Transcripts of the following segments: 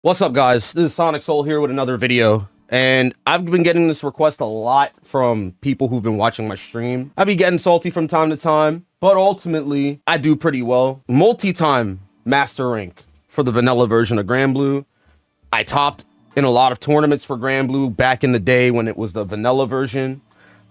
What's up, guys? This is SonicSol here with another video, and I've been getting this request a lot from people who've been watching my stream. I be getting salty from time to time, but ultimately, I do pretty well. Multi-time master rank for the vanilla version of Granblue. I topped in a lot of tournaments for Granblue back in the day when it was the vanilla version.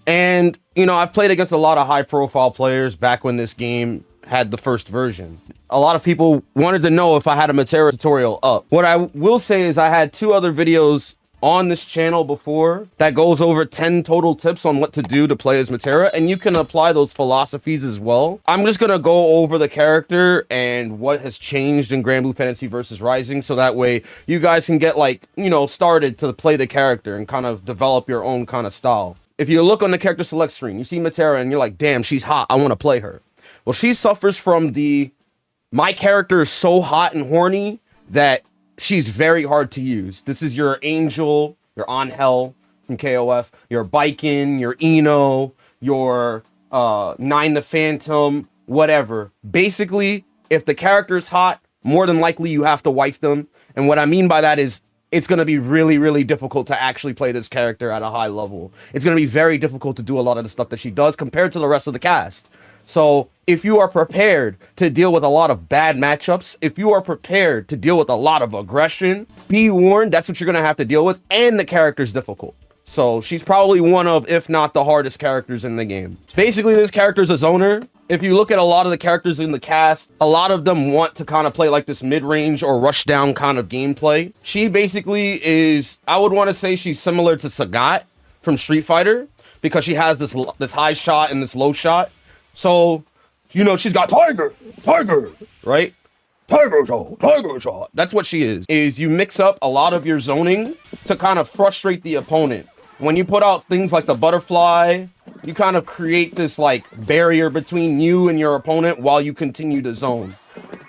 And, you know, I've played against a lot of high-profile players back when this game had the first version. A lot of people wanted to know if I had a Metera tutorial up. What I will say is I had 2 other videos on this channel before that goes over 10 total tips on what to do to play as Metera, and you can apply those philosophies as well. I'm just gonna go over the character and what has changed in Granblue Fantasy Versus Rising, so that way you guys can get, like, you know, started to play the character and kind of develop your own kind of style. If you look on the character select screen, you see Metera and you're like, damn, she's hot, I want to play her. Well, she suffers from my character is so hot and horny that she's very hard to use. This is your Angel, your Angel from KOF, your Bikin, your Eno, your Nine the Phantom, whatever. Basically, if the character is hot, more than likely you have to wife them. And what I mean by that is it's going to be really, really difficult to actually play this character at a high level. It's going to be very difficult to do a lot of the stuff that she does compared to the rest of the cast. So if you are prepared to deal with a lot of bad matchups, if you are prepared to deal with a lot of aggression, be warned, that's what you're going to have to deal with. And the character's difficult. So she's probably one of, if not the hardest characters in the game. Basically, this character's a zoner. If you look at a lot of the characters in the cast, a lot of them want to kind of play like this mid-range or rush down kind of gameplay. She basically is, I would want to say she's similar to Sagat from Street Fighter, because she has this high shot and this low shot. So, you know, she's got tiger, right? Tiger shot. That's what she is you mix up a lot of your zoning to kind of frustrate the opponent. When you put out things like the butterfly, you kind of create this like barrier between you and your opponent while you continue to zone.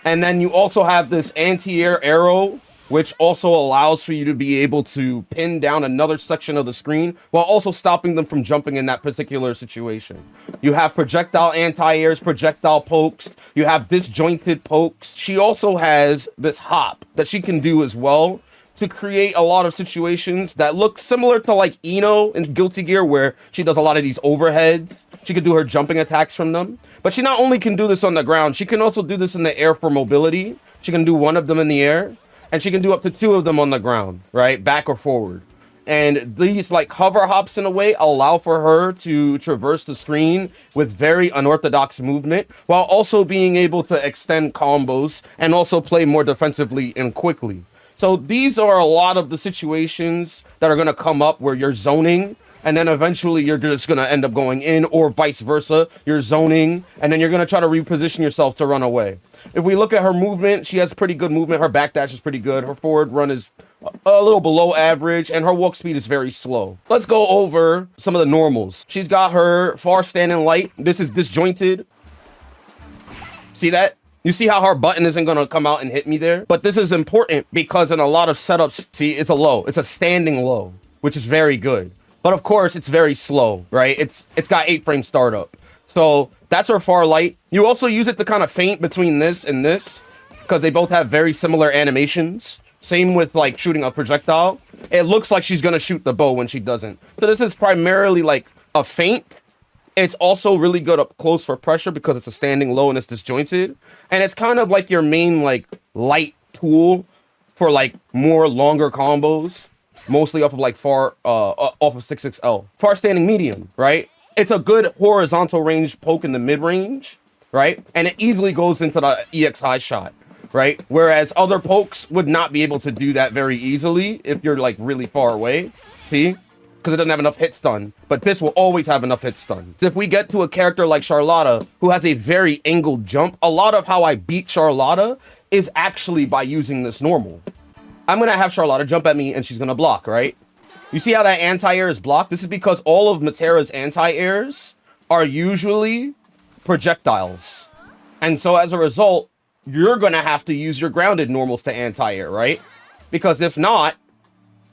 And then you also have this anti-air arrow, which also allows for you to be able to pin down another section of the screen while also stopping them from jumping in that particular situation. You have projectile anti-airs, projectile pokes, you have disjointed pokes. She also has this hop that she can do as well to create a lot of situations that look similar to like Eno in Guilty Gear, where she does a lot of these overheads. She can do her jumping attacks from them. But she not only can do this on the ground, she can also do this in the air for mobility. She can do one of them in the air. And she can do up to 2 of them on the ground, right? Back or forward. And these like hover hops in a way allow for her to traverse the screen with very unorthodox movement, while also being able to extend combos and also play more defensively and quickly. So these are a lot of the situations that are going to come up where you're zoning, and then eventually you're just going to end up going in, or vice versa. You're zoning, and then you're going to try to reposition yourself to run away. If we look at her movement, she has pretty good movement. Her backdash is pretty good. Her forward run is a little below average, and her walk speed is very slow. Let's go over some of the normals. She's got her far standing light. This is disjointed. See that? You see how her button isn't going to come out and hit me there? But this is important because in a lot of setups, see, it's a low. It's a standing low, which is very good. But of course, it's very slow, right? It's got 8-frame startup. So that's her far light. You also use it to kind of feint between this and this, because they both have very similar animations. Same with like shooting a projectile. It looks like she's going to shoot the bow when she doesn't. So this is primarily like a feint. It's also really good up close for pressure because it's a standing low and it's disjointed. And it's kind of like your main like light tool for like more longer combos. Mostly off of like off of 6XL. Far standing medium, right? It's a good horizontal range poke in the mid range, right? And it easily goes into the EX high shot, right? Whereas other pokes would not be able to do that very easily if you're like really far away. See? Because it doesn't have enough hit stun. But this will always have enough hit stun. If we get to a character like Charlotta, who has a very angled jump, a lot of how I beat Charlotta is actually by using this normal. I'm going to have Charlotta jump at me and she's going to block, right? You see how that anti-air is blocked? This is because all of Metera's anti-airs are usually projectiles. And so as a result, you're going to have to use your grounded normals to anti-air, right? Because if not,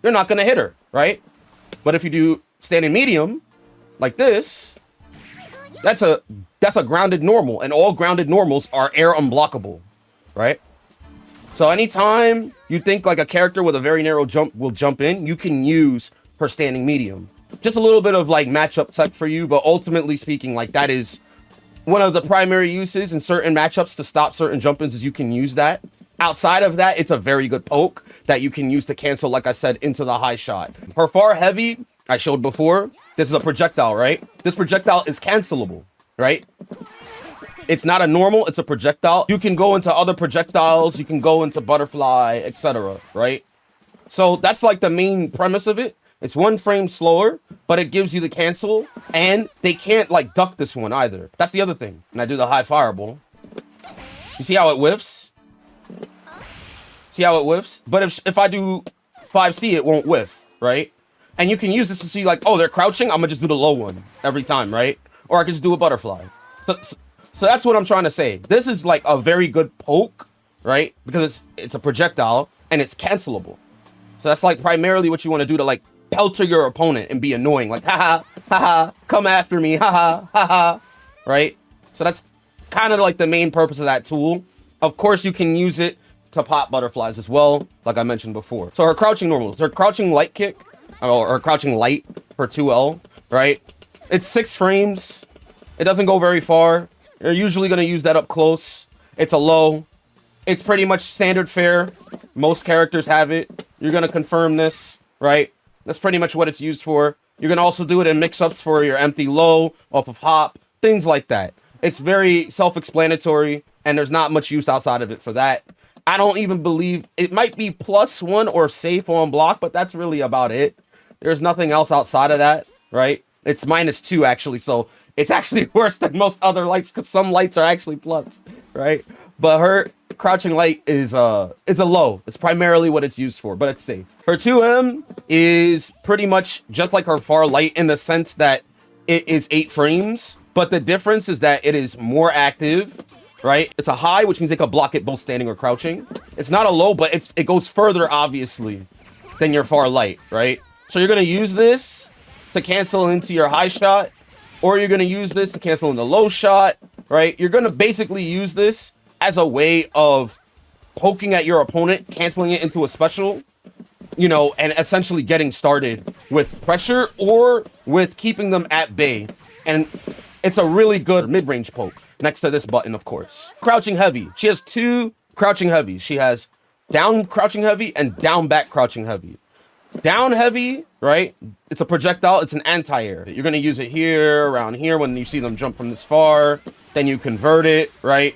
you're not going to hit her, right? But if you do standing medium, like this, that's a grounded normal. And all grounded normals are air unblockable, right? So anytime you think like a character with a very narrow jump will jump in, you can use her standing medium. Just a little bit of like matchup tech for you, but ultimately speaking, like that is one of the primary uses in certain matchups to stop certain jump-ins is you can use that. Outside of that, it's a very good poke that you can use to cancel, like I said, into the high shot. Her far heavy, I showed before, this is a projectile, right? This projectile is cancelable, right? It's not a normal, it's a projectile. You can go into other projectiles, you can go into butterfly, etc., right? So that's like the main premise of it. It's 1 frame slower, but it gives you the cancel, and they can't like duck this one either. That's the other thing. And I do the high fireball. You see how it whiffs? See how it whiffs? But if I do 5C, it won't whiff, right? And you can use this to see like, oh, they're crouching. I'm gonna just do the low one every time, right? Or I can just do a butterfly. So that's what I'm trying to say. This is like a very good poke, right? Because it's a projectile and it's cancelable. So that's like primarily what you want to do to like pelter your opponent and be annoying. Like, haha, haha, come after me, haha, haha, right? So that's kind of like the main purpose of that tool. Of course, you can use it to pop butterflies as well, like I mentioned before. So her crouching normals, her crouching light kick, or her crouching light for 2L, right? It's 6 frames. It doesn't go very far. You're usually going to use that up close. It's a low. It's pretty much standard fare. Most characters have it. You're going to confirm this, right? That's pretty much what it's used for. You're going to also do it in mix-ups for your empty low, off of hop, things like that. It's very self-explanatory, and there's not much use outside of it for that. I don't even believe... It might be +1 or safe on block, but that's really about it. There's nothing else outside of that, right? It's -2, actually, so it's actually worse than most other lights, because some lights are actually plus, right? But her crouching light is it's a low. It's primarily what it's used for, but it's safe. Her 2M is pretty much just like her far light in the sense that it is 8 frames, but the difference is that it is more active, right? It's a high, which means they can block it both standing or crouching. It's not a low, but it goes further, obviously, than your far light, right? So you're going to use this to cancel into your high shot, or you're going to use this to cancel in the low shot, right? You're going to basically use this as a way of poking at your opponent, canceling it into a special, you know, and essentially getting started with pressure or with keeping them at bay. And it's a really good mid-range poke next to this button, of course. Crouching heavy. She has 2 crouching heavies. She has down crouching heavy and down back crouching heavy. Down heavy, right? It's a projectile. It's an anti-air. You're going to use it here, around here when you see them jump from this far. Then you convert it, right?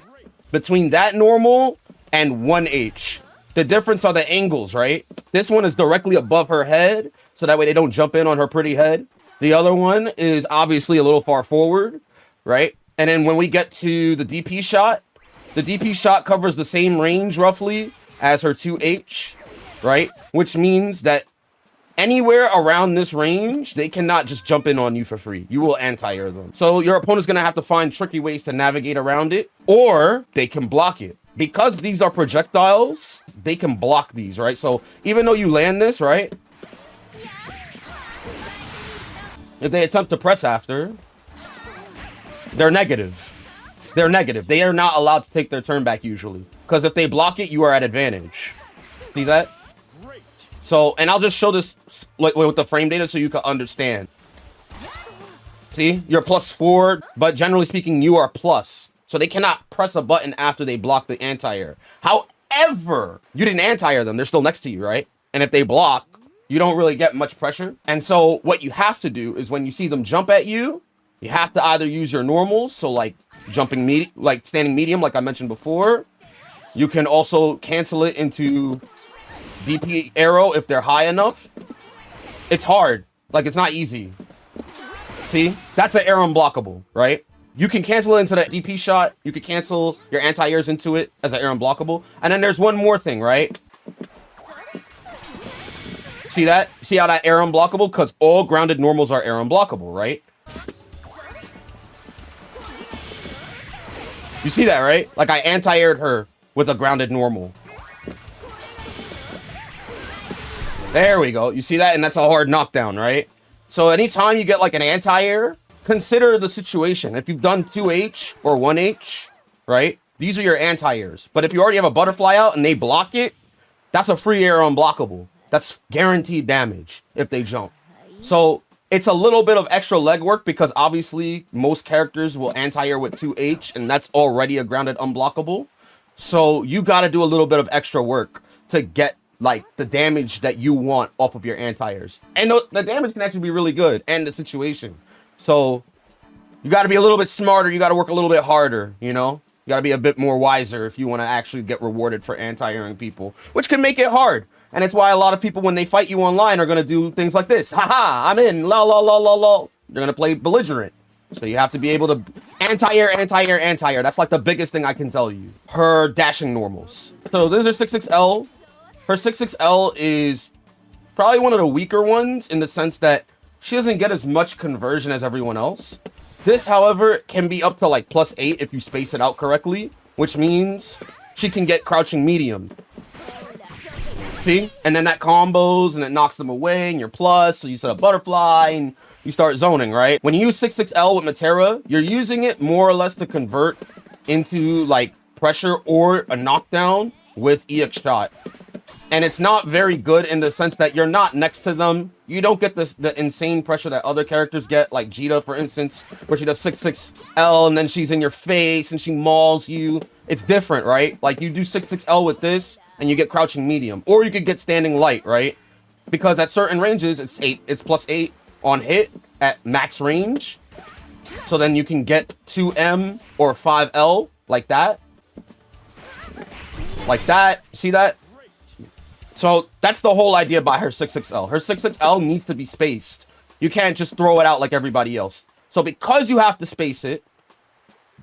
Between that normal and 1H. The difference are the angles, right? This one is directly above her head, so that way they don't jump in on her pretty head. The other one is obviously a little far forward, right? And then when we get to the DP shot, the DP shot covers the same range roughly as her 2H, right? Which means that anywhere around this range, they cannot just jump in on you for free. You will anti-air them. So your opponent's going to have to find tricky ways to navigate around it, or they can block it. Because these are projectiles, they can block these, right? So even though you land this, right? If they attempt to press after, they're negative. They're negative. They are not allowed to take their turn back usually. Because if they block it, you are at advantage. See that? So, and I'll just show this with the frame data so you can understand. See, you're +4, but generally speaking, you are plus. So they cannot press a button after they block the anti-air. However, you didn't anti-air them. They're still next to you, right? And if they block, you don't really get much pressure. And so what you have to do is when you see them jump at you, you have to either use your normals, so like jumping medium, like standing medium, like I mentioned before. You can also cancel it into DP arrow if they're high enough. It's hard. Like, it's not easy. See? That's an air unblockable, right? You can cancel it into the DP shot. You could cancel your anti-airs into it as an air unblockable. And then there's one more thing, right? See that? See how that air unblockable? Because all grounded normals are air unblockable, right? You see that, right? Like, I anti-aired her with a grounded normal. There we go. You see that? And that's a hard knockdown, right? So anytime you get like an anti-air, consider the situation. If you've done 2H or 1H, right? these are your anti-airs. But if you already have a butterfly out and they block it, that's a free air unblockable. That's guaranteed damage if they jump. So it's a little bit of extra legwork because obviously most characters will anti-air with 2H and that's already a grounded unblockable. So you got to do a little bit of extra work to get like the damage that you want off of your anti-airs. And the damage can actually be really good and the situation. So you got to be a little bit smarter. You got to work a little bit harder, you know? You got to be a bit more wiser if you want to actually get rewarded for anti-airing people, which can make it hard. And it's why a lot of people, when they fight you online, are going to do things like this. Haha, I'm in. La, la, la, la, la. They're going to play belligerent. So you have to be able to anti-air, anti-air, anti-air. That's like the biggest thing I can tell you. Her dashing normals. So this is 66L. Her 66L is probably one of the weaker ones in the sense that she doesn't get as much conversion as everyone else. This, however, can be up to like +8 if you space it out correctly, which means she can get crouching medium. See? And then that combos and it knocks them away and you're plus, so you set up butterfly and you start zoning, right? When you use 66L with Metera, you're using it more or less to convert into like pressure or a knockdown with EX shot. And it's not very good in the sense that you're not next to them. You don't get the insane pressure that other characters get, like Jita, for instance, where she does 66L and then she's in your face and she mauls you. It's different, right? Like you do 66L with this and you get crouching medium, or you could get standing light, right? Because at certain ranges, it's +8 on hit at max range. So then you can get 2M or 5L like that. Like that. See that? So that's the whole idea by her 66L. Her 66L needs to be spaced. You can't just throw it out like everybody else. So because you have to space it,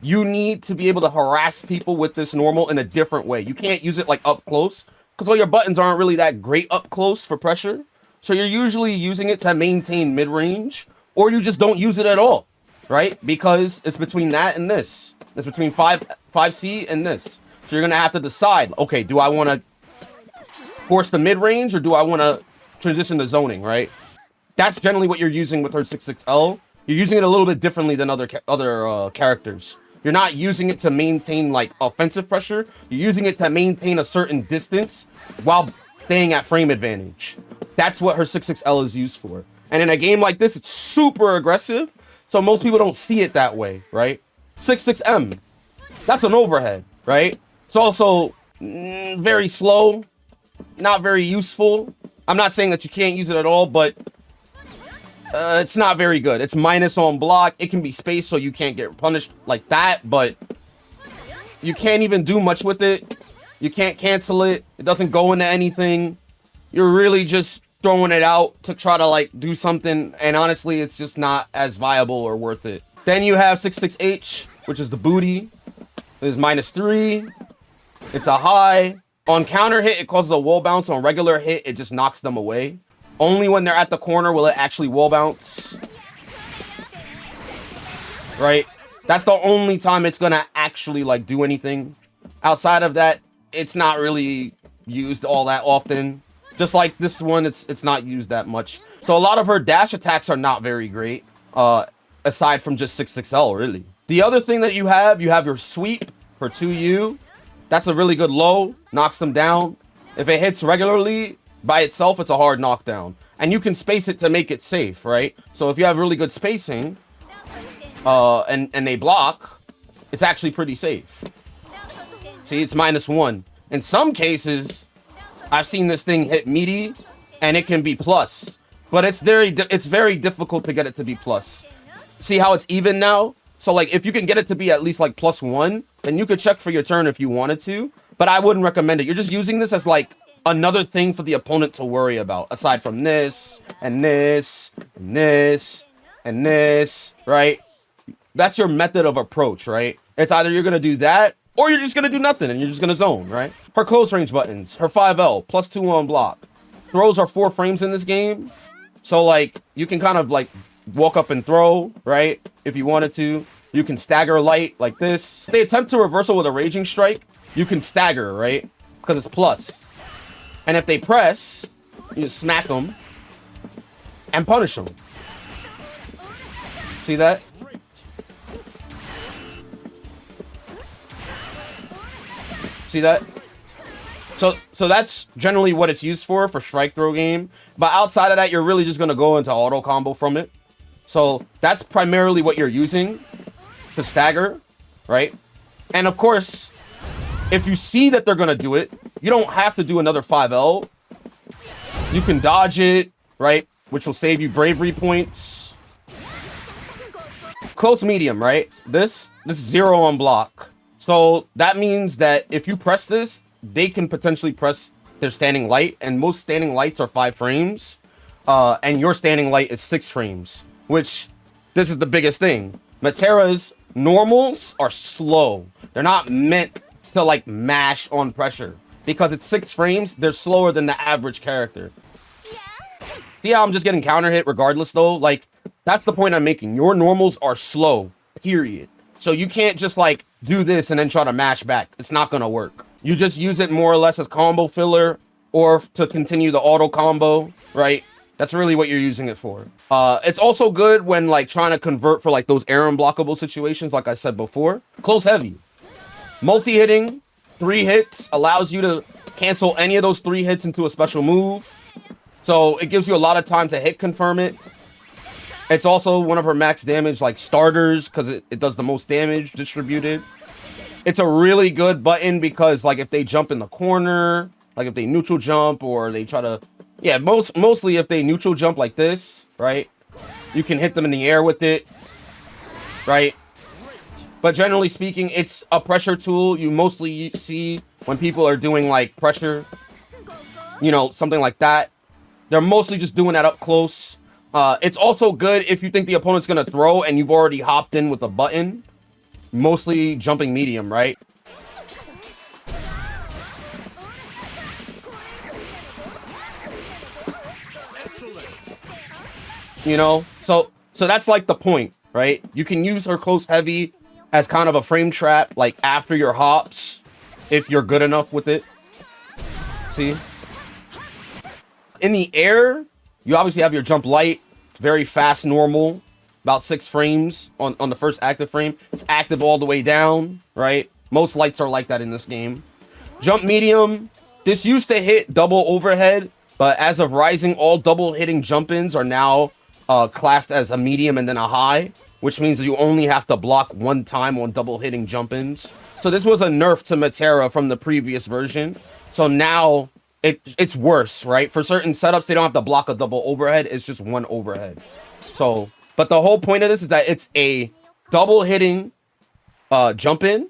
you need to be able to harass people with this normal in a different way. You can't use it like up close because all your buttons aren't really that great up close for pressure. So you're usually using it to maintain mid-range, or you just don't use it at all, right? Because it's between that and this. It's between 5C and this. So you're going to have to decide, okay, do I want to force the mid-range or do I want to transition to zoning, right? That's generally what you're using with her 66L. You're using it a little bit differently than other characters. You're not using it to maintain like offensive pressure. You're using it to maintain a certain distance while staying at frame advantage. That's what her 66L is used for. And in a game like this, it's super aggressive. So most people don't see it that way, right? 66M, that's an overhead, right? It's also very slow, not very useful. I'm not saying that you can't use it at all, but it's not very good. It's minus on block. It can be spaced so you can't get punished like that, but you can't even do much with it. You can't cancel it. It doesn't go into anything. You're really just throwing it out to try to like do something, and honestly, it's just not as viable or worth it. Then you have 66H, which is the booty. It is -3. It's a high. On counter hit, it causes a wall bounce. On regular hit, it just knocks them away. Only when they're at the corner will it actually wall bounce. Right? That's the only time it's gonna actually like do anything. Outside of that, it's not really used all that often. Just like this one, it's not used that much. So a lot of her dash attacks are not very great, aside from just 66L, really. The other thing that you have your sweep, her 2U. That's a really good low, knocks them down. If it hits regularly, by itself, it's a hard knockdown. And you can space it to make it safe, right? So if you have really good spacing, and they block, it's actually pretty safe. See, it's -1. In some cases, I've seen this thing hit meaty, and it can be plus. But it's very difficult to get it to be plus. See how it's even now? So like, if you can get it to be at least like +1, then you could check for your turn if you wanted to. But I wouldn't recommend it. You're just using this as like another thing for the opponent to worry about, aside from this and this and this and this, right? That's your method of approach, right? It's either you're gonna do that or you're just gonna do nothing and you're just gonna zone, right? Her close range buttons, her 5L, +2 on block. Throws are 4 frames in this game. So like, you can kind of like walk up and throw, right? If you wanted to. You can stagger light like this. If they attempt to reversal with a raging strike, you can stagger, right? Because it's plus. And if they press, you just smack them and punish them. See that? See that? So that's generally what it's used for strike throw game. But outside of that, you're really just going to go into auto combo from it. So that's primarily what you're using to stagger, right? And of course, if you see that they're going to do it, you don't have to do another 5L. You can dodge it, right? Which will save you bravery points. Close medium, right? This is 0 on block. So that means that if you press this, they can potentially press their standing light, and most standing lights are 5 frames, and your standing light is 6 frames, which this is the biggest thing. Metera's normals are slow. They're not meant to like mash on pressure because it's 6 frames. They're slower than the average character. See how I'm just getting counter hit regardless though? Like, that's the point I'm making. Your normals are slow, period. So you can't just like do this and then try to mash back. It's not gonna work. You just use it more or less as combo filler or to continue the auto combo, right? That's really what you're using it for. It's also good when like trying to convert for like those air unblockable situations, like I said before. Close heavy. Multi-hitting, 3 hits, allows you to cancel any of those 3 hits into a special move. So it gives you a lot of time to hit confirm it. It's also one of her max damage like starters because it does the most damage distributed. It's a really good button because like if they jump in the corner, like if they neutral jump or they try to, yeah, mostly if they neutral jump like this, right? You can hit them in the air with it, right? But generally speaking, it's a pressure tool. You mostly see when people are doing like pressure, you know, something like that. They're mostly just doing that up close. It's also good if you think the opponent's going to throw and you've already hopped in with a button. Mostly jumping medium, right? You know, so that's like the point, right? You can use her close heavy as kind of a frame trap, like after your hops, if you're good enough with it. See? In the air, you obviously have your jump light, very fast normal, about 6 frames on the first active frame. It's active all the way down, right? Most lights are like that in this game. Jump medium, this used to hit double overhead, but as of Rising, all double hitting jump-ins are now classed as a medium and then a high, which means that you only have to block 1 time on double hitting jump-ins. So this was a nerf to Metera from the previous version. So now it's worse, right? For certain setups, they don't have to block a double overhead. It's just 1 overhead. So, but the whole point of this is that it's a double hitting jump in,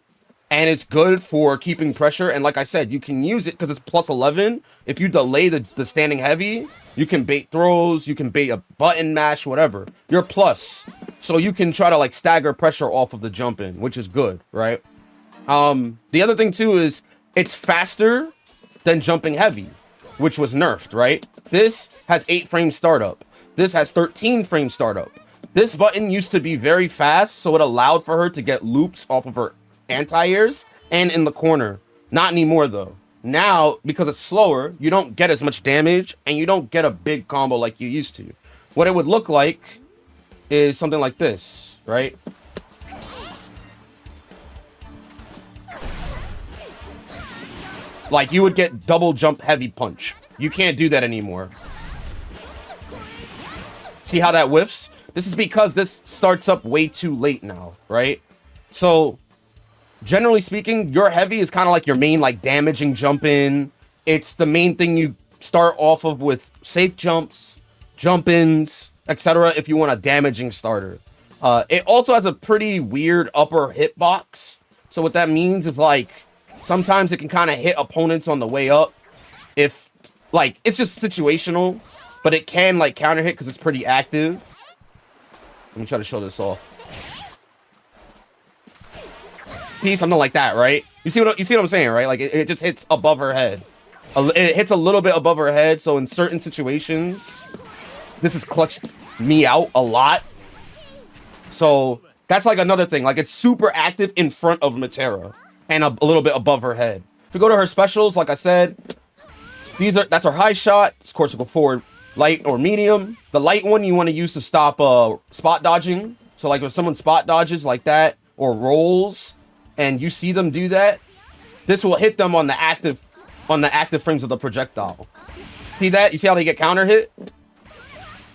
and it's good for keeping pressure. And like I said, you can use it because it's plus 11. If you delay the standing heavy, you can bait throws, you can bait a button mash, whatever. You're plus. So you can try to like stagger pressure off of the jump in, which is good, right? The other thing too is it's faster than jumping heavy, which was nerfed, right? This has 8 frame startup. This has 13 frame startup. This button used to be very fast, so it allowed for her to get loops off of her anti-airs and in the corner. Not anymore though. Now, because it's slower, you don't get as much damage and you don't get a big combo like you used to. What it would look like is something like this, right? Like you would get double jump heavy punch. You can't do that anymore. See how that whiffs? This is because this starts up way too late now, right? So generally speaking, your heavy is kind of like your main like damaging jump in. It's the main thing you start off of with safe jumps, jump ins, etc. if you want a damaging starter. It also has a pretty weird upper hitbox. So what that means is like sometimes it can kind of hit opponents on the way up. If like it's just situational, but it can like counter hit because it's pretty active. Let me try to show this off. See, something like that, right? You see what I'm saying, right? Like it just hits above her head. It hits a little bit above her head. So in certain situations, this has clutched me out a lot. So that's like another thing. Like it's super active in front of Metera and a little bit above her head. If you go to her specials, like I said, that's her high shot. Of course, you go forward, light or medium. The light one you want to use to stop spot dodging. So like if someone spot dodges like that or rolls and you see them do that, this will hit them on the active frames of the projectile. See that? You see how they get counter hit?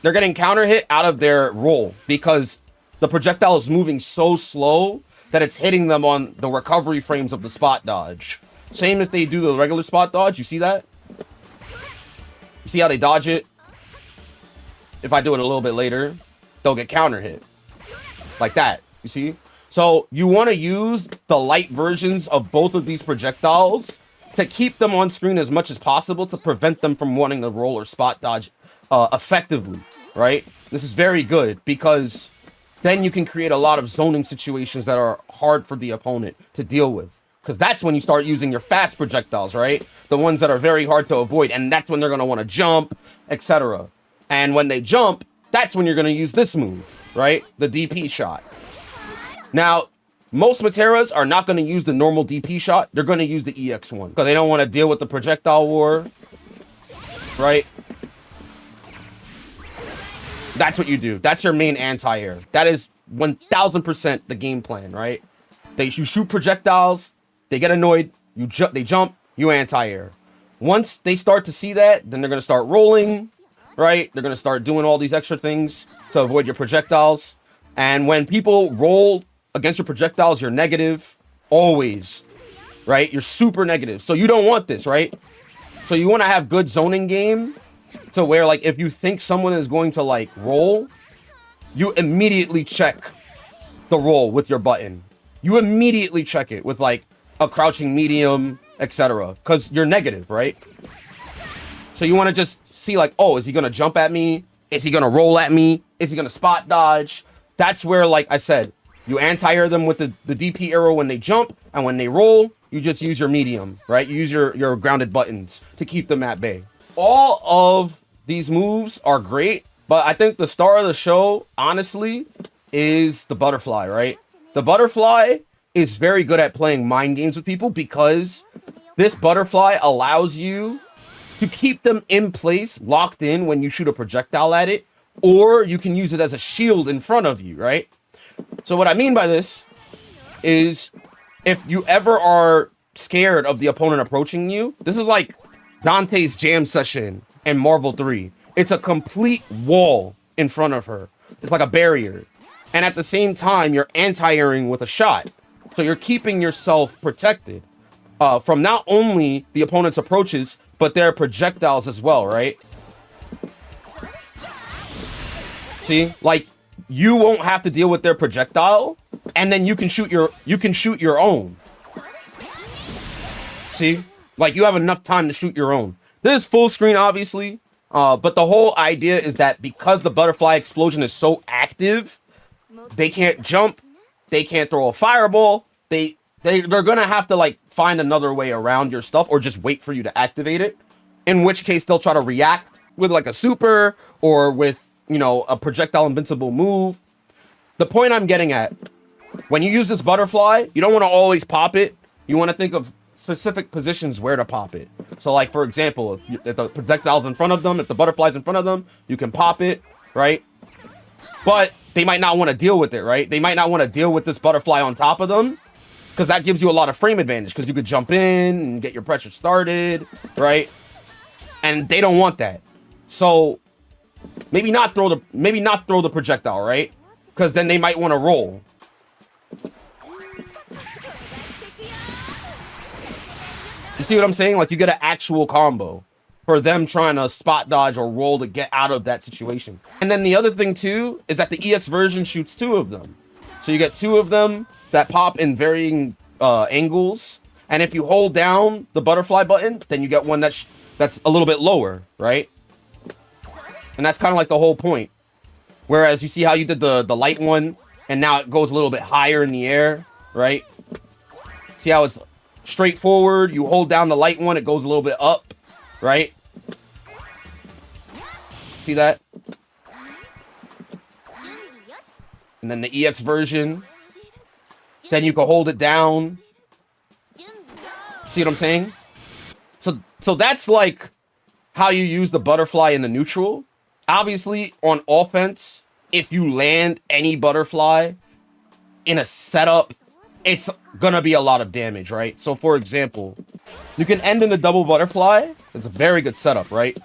They're getting counter hit out of their roll because the projectile is moving so slow that it's hitting them on the recovery frames of the spot dodge. Same if they do the regular spot dodge. You see that? You see how they dodge it? If I do it a little bit later, they'll get counter hit. Like that. You see? So you want to use the light versions of both of these projectiles to keep them on screen as much as possible to prevent them from wanting to roll or spot dodge effectively, right? This is very good because then you can create a lot of zoning situations that are hard for the opponent to deal with. Because that's when you start using your fast projectiles, right? The ones that are very hard to avoid. And that's when they're going to want to jump, etc. And when they jump, that's when you're going to use this move, right? The DP shot. Now, most Meteras are not going to use the normal DP shot. They're going to use the EX one because they don't want to deal with the projectile war, right? That's what you do. That's your main anti-air. That is 1000% the game plan, right? You shoot projectiles, they get annoyed, they jump, you anti-air. Once they start to see that, then they're going to start rolling, right? They're going to start doing all these extra things to avoid your projectiles. And when people roll against your projectiles, you're negative always, right? You're super negative. So you don't want this, right? So you want to have good zoning game to where, like, if you think someone is going to, like, roll, you immediately check the roll with your button. You immediately check it with, like, a crouching medium, etc. Because you're negative, right? So you want to just see, like, oh, is he going to jump at me? Is he going to roll at me? Is he going to spot dodge? That's where, like I said, you anti-air them with the DP arrow when they jump, and when they roll, you just use your medium, right? You use your grounded buttons to keep them at bay. All of these moves are great, but I think the star of the show, honestly, is the butterfly, right? The butterfly is very good at playing mind games with people because this butterfly allows you to keep them in place, locked in when you shoot a projectile at it, or you can use it as a shield in front of you, right? So what I mean by this is if you ever are scared of the opponent approaching you, this is like Dante's jam session in Marvel 3. It's a complete wall in front of her. It's like a barrier. And at the same time, you're anti-airing with a shot. So you're keeping yourself protected from not only the opponent's approaches, but their projectiles as well, right? See? Like, you won't have to deal with their projectile, and then you can shoot your own. See? Like, you have enough time to shoot your own. This is full screen, obviously, but the whole idea is that because the butterfly explosion is so active, they can't jump, they can't throw a fireball, they're gonna have to, like, find another way around your stuff or just wait for you to activate it, in which case they'll try to react with, like, a super or with, you know, a projectile invincible move. The point I'm getting at, when you use this butterfly, you don't want to always pop it. You want to think of specific positions where to pop it. So, like, for example, if the projectile's in front of them, if the butterfly's in front of them, you can pop it, right? But they might not want to deal with it, right? They might not want to deal with this butterfly on top of them because that gives you a lot of frame advantage because you could jump in and get your pressure started, right? And they don't want that. So maybe not throw the projectile, right? Because then they might want to roll. You see what I'm saying? Like, you get an actual combo for them trying to spot dodge or roll to get out of that situation. And then the other thing too is that the EX version shoots 2 of them. So you get 2 of them that pop in varying angles. And if you hold down the butterfly button, then you get one that's a little bit lower, right? And that's kind of like the whole point. Whereas you see how you did the light one, and now it goes a little bit higher in the air, right? See how it's straightforward? You hold down the light one, it goes a little bit up, right? See that? And then the EX version, then you can hold it down. See what I'm saying? So that's like how you use the butterfly in the neutral. Obviously, on offense, if you land any butterfly in a setup it's gonna be a lot of damage, right? So for example, you can end in a double butterfly. It's a very good setup, right?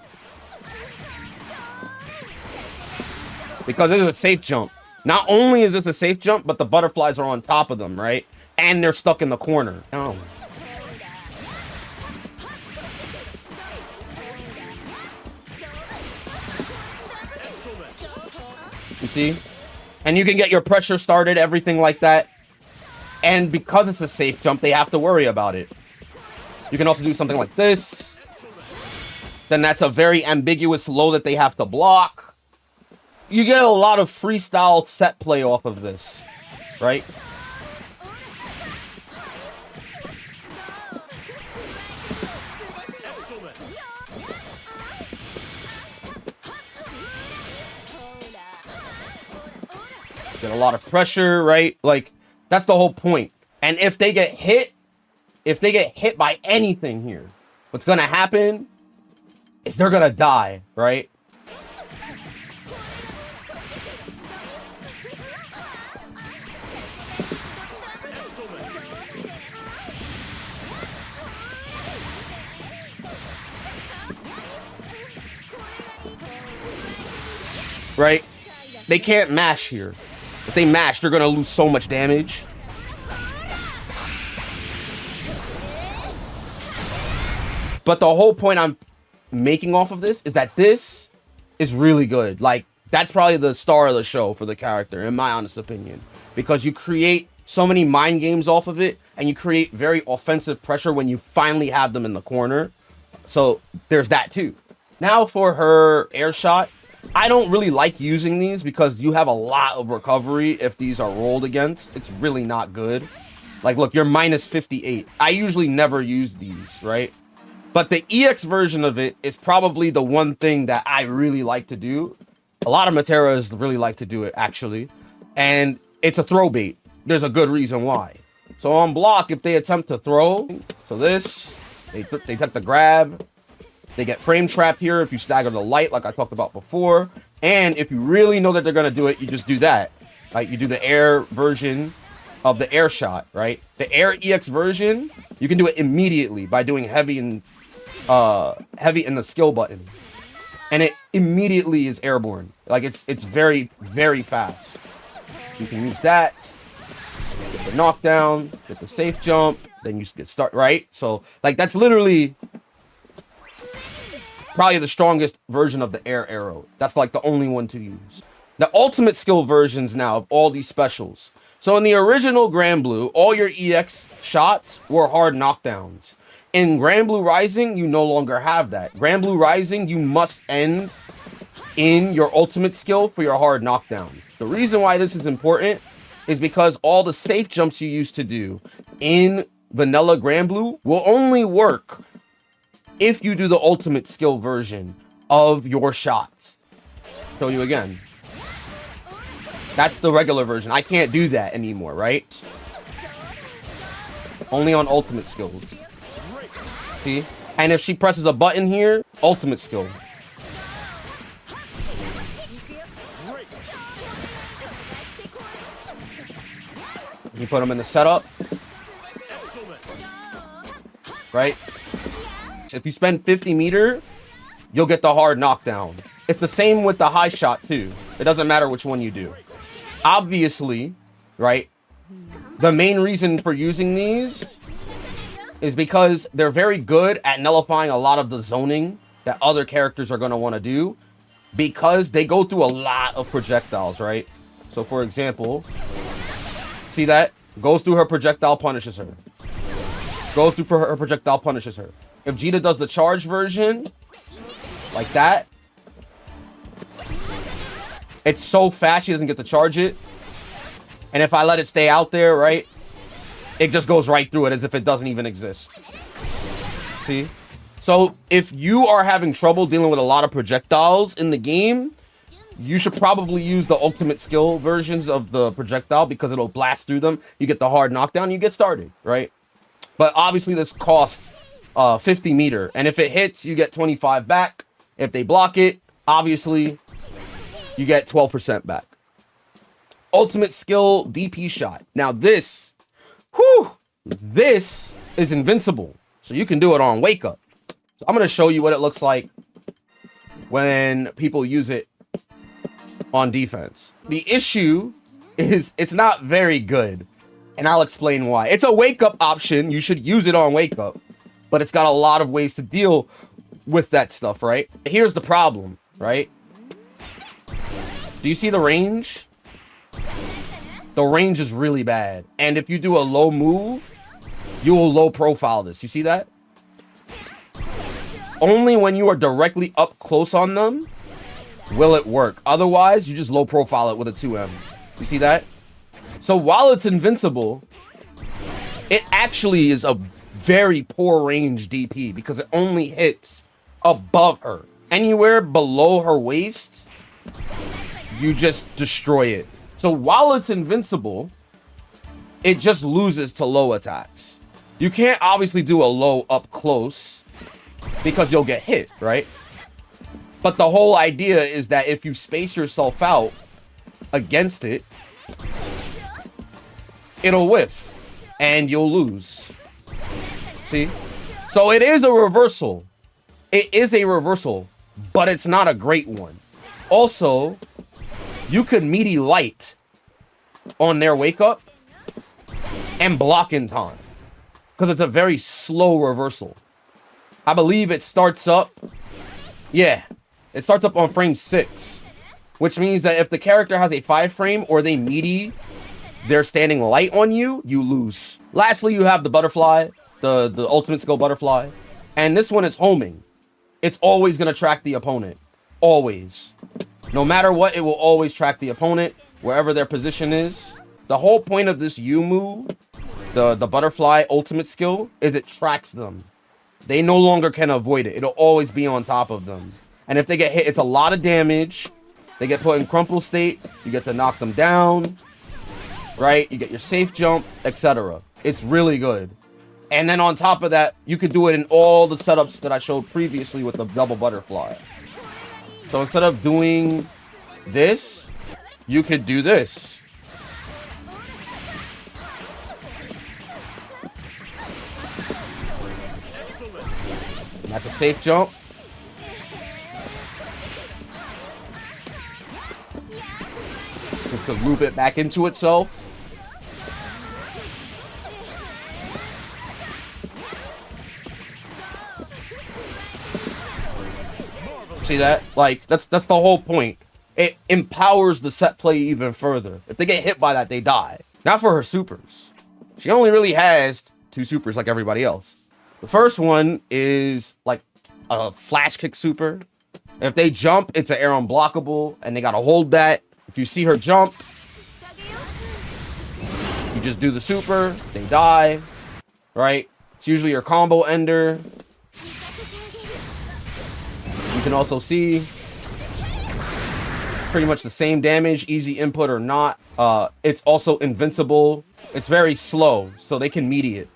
Because it's a safe jump. Not only is this a safe jump, but the butterflies are on top of them, right? And they're stuck in the corner. Oh. You see? And you can get your pressure started, everything like that. And because it's a safe jump, they have to worry about it. You can also do something like this. Then that's a very ambiguous low that they have to block. You get a lot of freestyle set play off of this, right? Get a lot of pressure, right? Like, that's the whole point. And if they get hit by anything here, what's gonna happen is they're gonna die, right? Right? They can't mash here. If they mash, they're gonna lose so much damage. But the whole point I'm making off of this is that this is really good. Like, that's probably the star of the show for the character, in my honest opinion. Because you create so many mind games off of it, and you create very offensive pressure when you finally have them in the corner. So there's that too. Now for her air shot. I don't really like using these because you have a lot of recovery if these are rolled against. It's really not good. Like, look, you're minus 58. I usually never use these, right? But the EX version of it is probably the one thing that I really like to do. A lot of Meteras really like to do it, actually. And it's a throw bait. There's a good reason why. So on block, if they attempt to throw, so this, they take the grab. They get frame trapped here if you stagger the light, like I talked about before. And if you really know that they're going to do it, you just do that. Like, you do the air version of the air shot, right? The air EX version, you can do it immediately by doing heavy in the skill button. And it immediately is airborne. Like, it's very, very fast. You can use that. Get the knockdown, get the safe jump, then you get start, right? So, like, that's literally probably the strongest version of the air arrow. That's like the only one to use. The ultimate skill versions now of all these specials. So in the original Granblue, all your EX shots were hard knockdowns. In Granblue Rising, you no longer have that. Granblue Rising, you must end in your ultimate skill for your hard knockdown. The reason why this is important is because all the safe jumps you used to do in vanilla Granblue will only work if you do the ultimate skill version of your shots. Show you again. That's the regular version. I can't do that anymore, right? Only on ultimate skills. See? And if she presses a button here, ultimate skill. You put them in the setup. Right? If you spend 50 meter, you'll get the hard knockdown. It's the same with the high shot too. It doesn't matter which one you do. Obviously, right? The main reason for using these is because they're very good at nullifying a lot of the zoning that other characters are going to want to do, because they go through a lot of projectiles, right? So for example, see that? Goes through her projectile, punishes her. Goes through her projectile, punishes her. If Jita does the charge version, like that, it's so fast she doesn't get to charge it. And if I let it stay out there, right, it just goes right through it as if it doesn't even exist. See? So if you are having trouble dealing with a lot of projectiles in the game, you should probably use the ultimate skill versions of the projectile, because it'll blast through them. You get the hard knockdown, you get started, right? But obviously this costs 50 meter. And if it hits, you get 25 back. If they block it, obviously, you get 12% back. Ultimate skill DP shot. Now this Whew! This is invincible. So you can do it on Wake Up. So I'm going to show you what it looks like when people use it on defense. The issue is it's not very good. And I'll explain why. It's a Wake Up option. You should use it on Wake Up. But it's got a lot of ways to deal with that stuff, right? Here's the problem, right? Do you see the range? The range is really bad. And if you do a low move, you will low profile this. You see that? Only when you are directly up close on them will it work. Otherwise, you just low profile it with a 2M. You see that? So while it's invincible, it actually is a very poor range DP because it only hits above her. Anywhere below her waist, you just destroy it. So while it's invincible, it just loses to low attacks. You can't obviously do a low up close because you'll get hit, right? But the whole idea is that if you space yourself out against it, it'll whiff and you'll lose. See? So it is a reversal. It is a reversal, but it's not a great one. Also, you could meaty light on their Wake Up and block in time because it's a very slow reversal. I believe it starts up. Yeah, it starts up on frame 6, which means that if the character has a 5 frame or they meaty, they're standing light on you, you lose. Lastly, you have the butterfly, the ultimate skill butterfly. And this one is homing. It's always going to track the opponent. Always. No matter what, it will always track the opponent, wherever their position is. The whole point of this U move, the butterfly ultimate skill, is it tracks them. They no longer can avoid it. It'll always be on top of them. And if they get hit, it's a lot of damage. They get put in crumple state. You get to knock them down. Right? You get your safe jump, etc. It's really good. And then on top of that, you could do it in all the setups that I showed previously with the double butterfly. So instead of doing this, you could do this. And that's a safe jump. It could loop it back into itself. See that? Like, that's the whole point. It empowers the set play even further. If they get hit by that, they die. Now for her supers. She only really has 2 supers like everybody else. The first one is like a flash kick super. If they jump, it's an air unblockable, and they gotta hold that. If you see her jump, you just do the super, they die, right? It's usually your combo ender. You can also see it's pretty much the same damage, easy input or not. It's also invincible. It's very slow, so they can meaty it.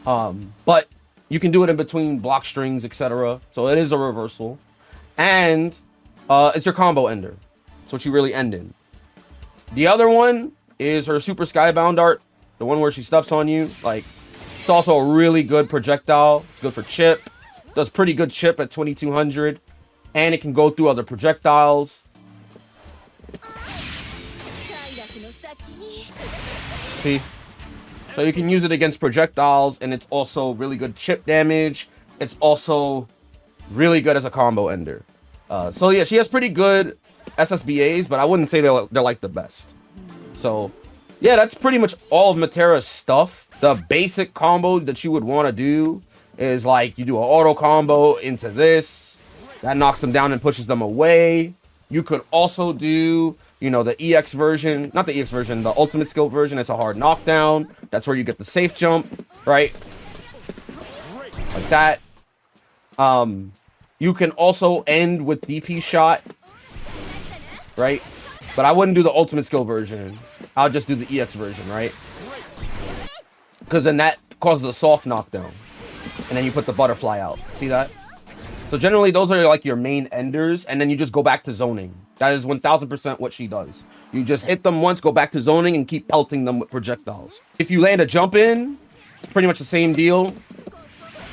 But you can do it in between block strings, etc. So it is a reversal. And it's your combo ender. It's what you really end in. The other one is her super Skybound art. The one where she steps on you. Like, it's also a really good projectile. It's good for chip. Does pretty good chip at 2200. And it can go through other projectiles. See? So you can use it against projectiles, and it's also really good chip damage. It's also really good as a combo ender. So yeah, she has pretty good SSBAs, but I wouldn't say they're like the best. So yeah, that's pretty much all of Metera's stuff. The basic combo that you would want to do is like you do an auto combo into this. That knocks them down and pushes them away. You could also do, you know, the EX version. Not the EX version, the ultimate skill version. It's a hard knockdown. That's where you get the safe jump, right? Like that. You can also end with DP shot, right? But I wouldn't do the ultimate skill version. I'll just do the EX version, right? Because then that causes a soft knockdown. And then you put the butterfly out. See that? So generally, those are like your main enders, and then you just go back to zoning. That is 1000% what she does. You just hit them once, go back to zoning, and keep pelting them with projectiles. If you land a jump in, pretty much the same deal.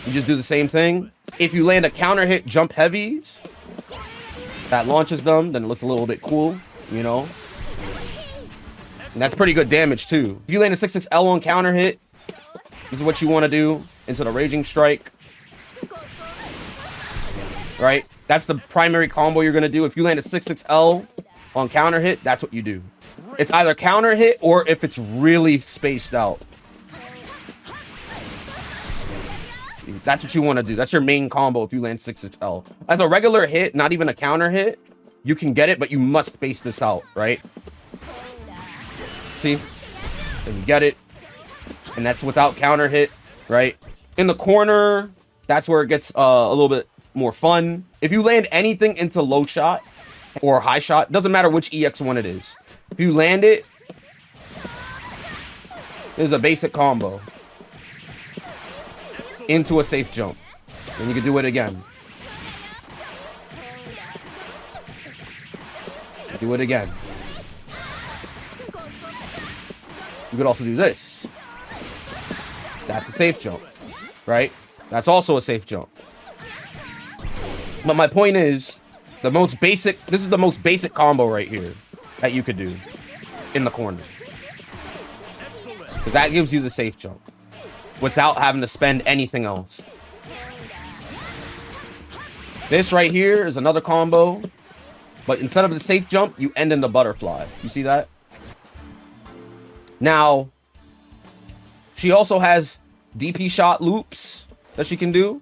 You just do the same thing. If you land a counter hit jump heavies, that launches them, then it looks a little bit cool, you know? And that's pretty good damage too. If you land a 6-6L on counter hit, this is what you want to do into the Raging Strike. Right? That's the primary combo you're going to do. If you land a 6-6L on counter hit, that's what you do. It's either counter hit or if it's really spaced out. That's what you want to do. That's your main combo if you land 6-6L. As a regular hit, not even a counter hit, you can get it, but you must space this out, right? See? And you get it. And that's without counter hit, right? In the corner, that's where it gets a little bit more fun. If you land anything into low shot or high shot, doesn't matter which EX1 it is. If you land it, there's a basic combo into a safe jump. Then you can do it again. Do it again. You could also do this. That's a safe jump, right? That's also a safe jump. But my point is, this is the most basic combo right here that you could do in the corner. Because that gives you the safe jump without having to spend anything else. This right here is another combo, but instead of the safe jump, you end in the butterfly. You see that? Now, she also has DP shot loops that she can do.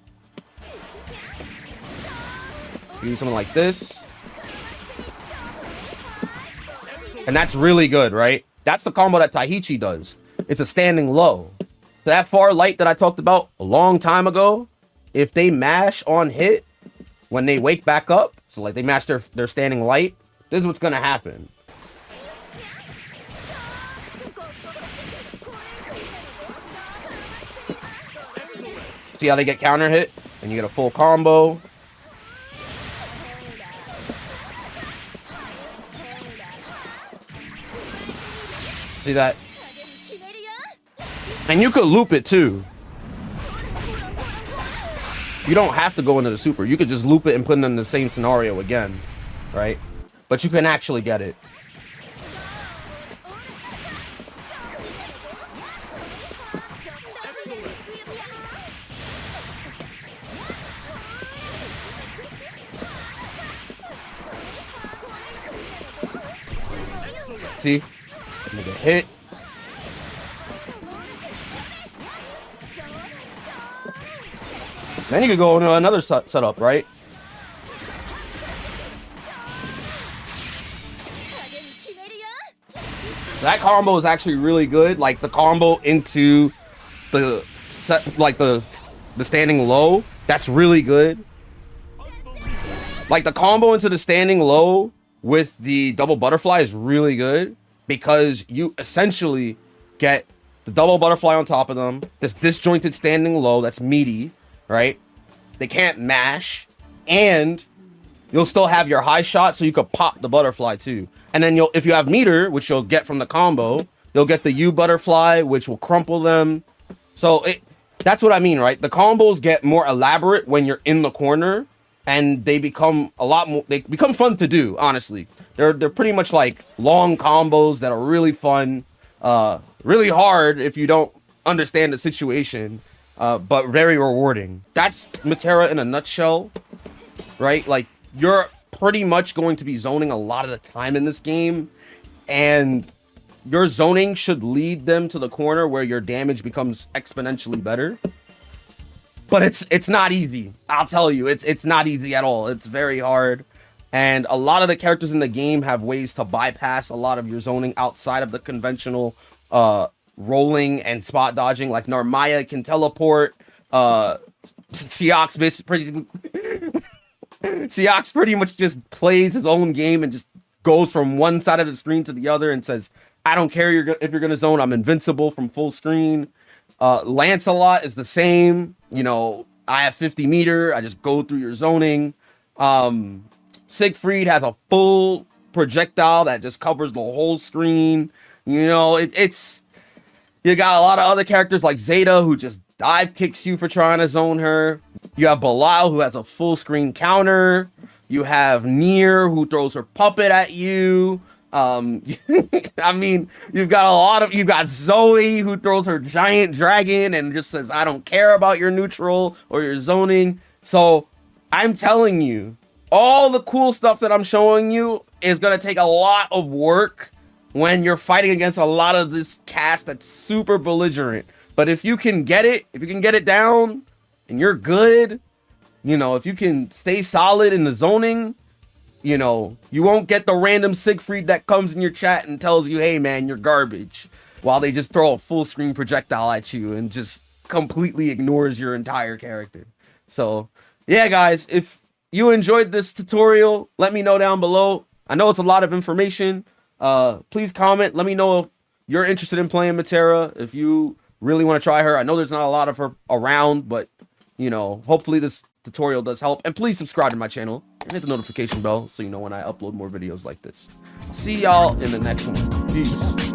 You do something like this. And that's really good, right? That's the combo that Taiichi does. It's a standing low. That far light that I talked about a long time ago, if they mash on hit, when they wake back up, so like they mash their standing light, this is what's going to happen. See how they get counter hit? And you get a full combo. See that? And you could loop it too. You don't have to go into the super. You could just loop it and put it in the same scenario again, right? But you can actually get it. See? I'm gonna get hit. Then you could go into another setup, right? That combo is actually really good. Like the combo into the set, like the standing low. That's really good. Like the combo into the standing low with the double butterfly is really good because you essentially get the double butterfly on top of them. This disjointed standing low that's meaty. Right? They can't mash, and you'll still have your high shot, so you could pop the butterfly too. And then if you have meter, which you'll get from the combo, you'll get the U butterfly, which will crumple them. So that's what I mean, right? The combos get more elaborate when you're in the corner, and they become a lot more. They become fun to do. Honestly, they're pretty much like long combos that are really fun, really hard if you don't understand the situation. But very rewarding. That's Metera in a nutshell, right? Like, you're pretty much going to be zoning a lot of the time in this game, and your zoning should lead them to the corner where your damage becomes exponentially better. But it's not easy. I'll tell you, it's not easy at all. It's very hard, and a lot of the characters in the game have ways to bypass a lot of your zoning outside of the conventional rolling and spot dodging. Like Narmaya can teleport. Seox pretty much just plays his own game and just goes from one side of the screen to the other and says, I don't care if you're gonna zone, I'm invincible from full screen. Lancelot is the same. You know, I have 50 meter. I just go through your zoning. Siegfried has a full projectile that just covers the whole screen. You know, it's you got a lot of other characters like Zeta who just dive kicks you for trying to zone her. You have Belial who has a full screen counter. You have Nier who throws her puppet at you. I mean, you got Zoe who throws her giant dragon and just says, I don't care about your neutral or your zoning. So I'm telling you, all the cool stuff that I'm showing you is going to take a lot of work when you're fighting against a lot of this cast that's super belligerent. But if you can get it down and you're good, you know, if you can stay solid in the zoning, you know, you won't get the random Siegfried that comes in your chat and tells you, hey man, you're garbage, while they just throw a full screen projectile at you and just completely ignores your entire character. So yeah, guys, if you enjoyed this tutorial, let me know down below. I know it's a lot of information. Please comment. Let me know if you're interested in playing Metera, if you really want to try her. I know there's not a lot of her around, but you know, hopefully this tutorial does help. And please subscribe to my channel and hit the notification bell so you know when I upload more videos like this. See y'all in the next one. Peace.